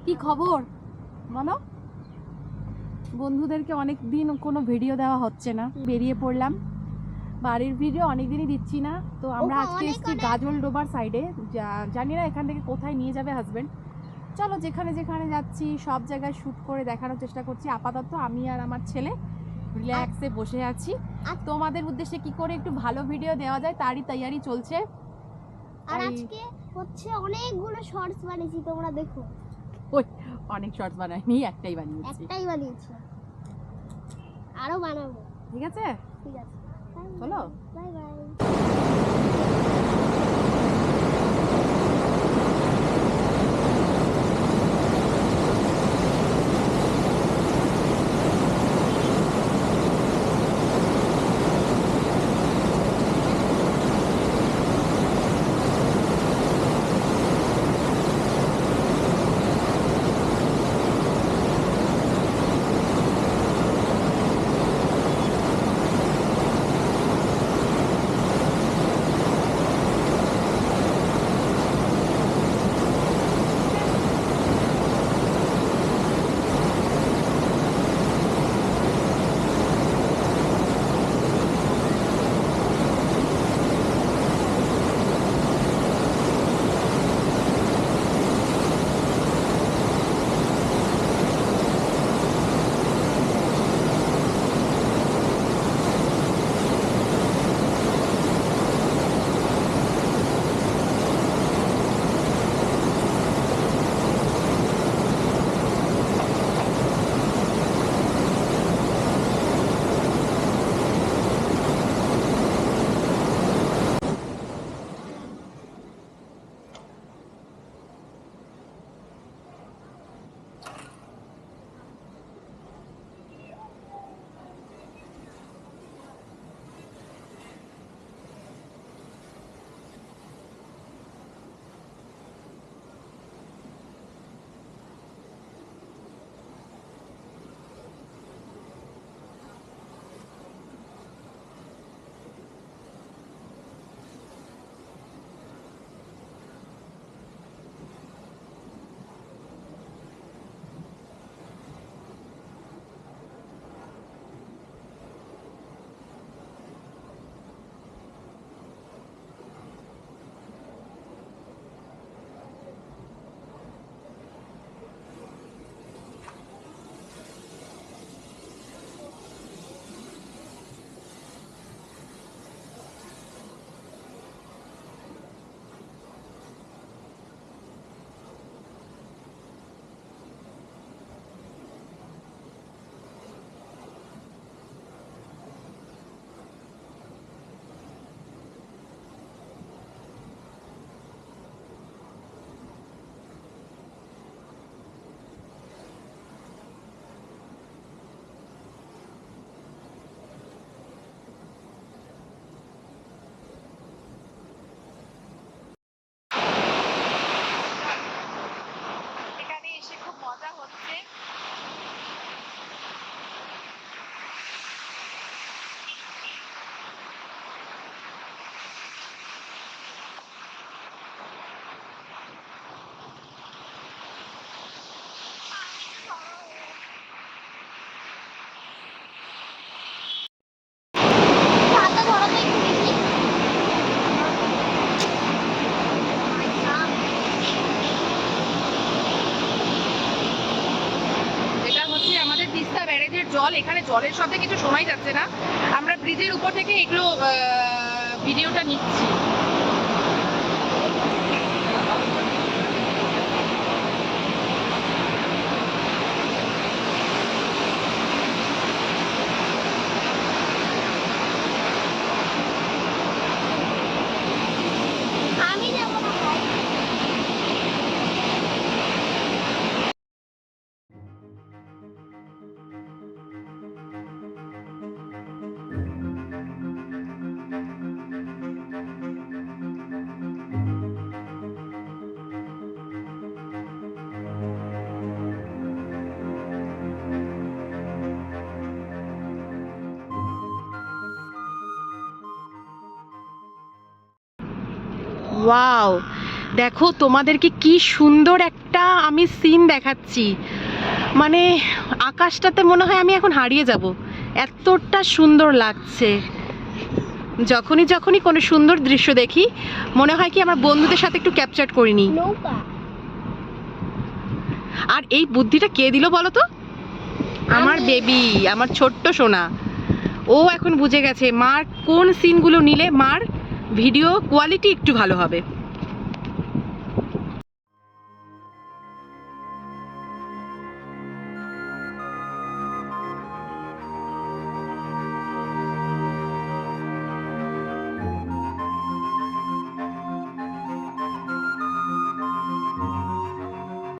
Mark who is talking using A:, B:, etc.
A: কি খবর বলো? বন্ধুদেরকে অনেক দিন কোনো ভিডিও দেওয়া হচ্ছে না, বেরিয়ে পড়লাম। বাড়ির ভিডিও অনেক দিনই দিচ্ছি না, তো আমরা আজকে এসেছি গাজল ডোবার সাইডে। জানি না এখান থেকে কোথায় নিয়ে যাবে হাজবেন্ড। চলো যেখানে যেখানে যাচ্ছি সব জায়গায় শ্যুট করে দেখানোর চেষ্টা করছি। আপাতত আমি আর আমার ছেলে রিল্যাক্সে বসে আছি। তোমাদের উদ্দেশ্যে কি করে একটু ভালো ভিডিও দেওয়া যায় তারই তৈয়ারি চলছে।
B: আর আজকে হচ্ছে অনেকগুলো শর্টস বানিয়েছি, তোমরা দেখো।
A: ওই অনেক শর্টস বানাইনি, একটাই বানিয়েছি।
B: আরো বানাবো।
A: ঠিক আছে চলো
B: বাই বাই।
A: জল, এখানে জলের শব্দে কিছু শোনাই যাচ্ছে না। আমরা ব্রিজের উপর থেকে এগুলো ভিডিওটা নিচ্ছি। ওয়াও, দেখো তোমাদেরকে কি সুন্দর একটা আমি সিন দেখাচ্ছি, মানে আকাশটাতে মনে হয় আমি এখন হারিয়ে যাব, এতটা সুন্দর লাগছে। যখনই কোনো সুন্দর দৃশ্য দেখি মনে হয় কি আমার বন্ধুদের সাথে একটু ক্যাপচার করে নিই।
B: নৌকা।
A: আর এই বুদ্ধিটা কে দিল বলো তো? আমার বেবি, আমার ছোট্ট সোনা। ও এখন বুঝে গেছে মার কোন সিনগুলো নিলে মার ভিডিও কোয়ালিটি একটু ভালো হবে।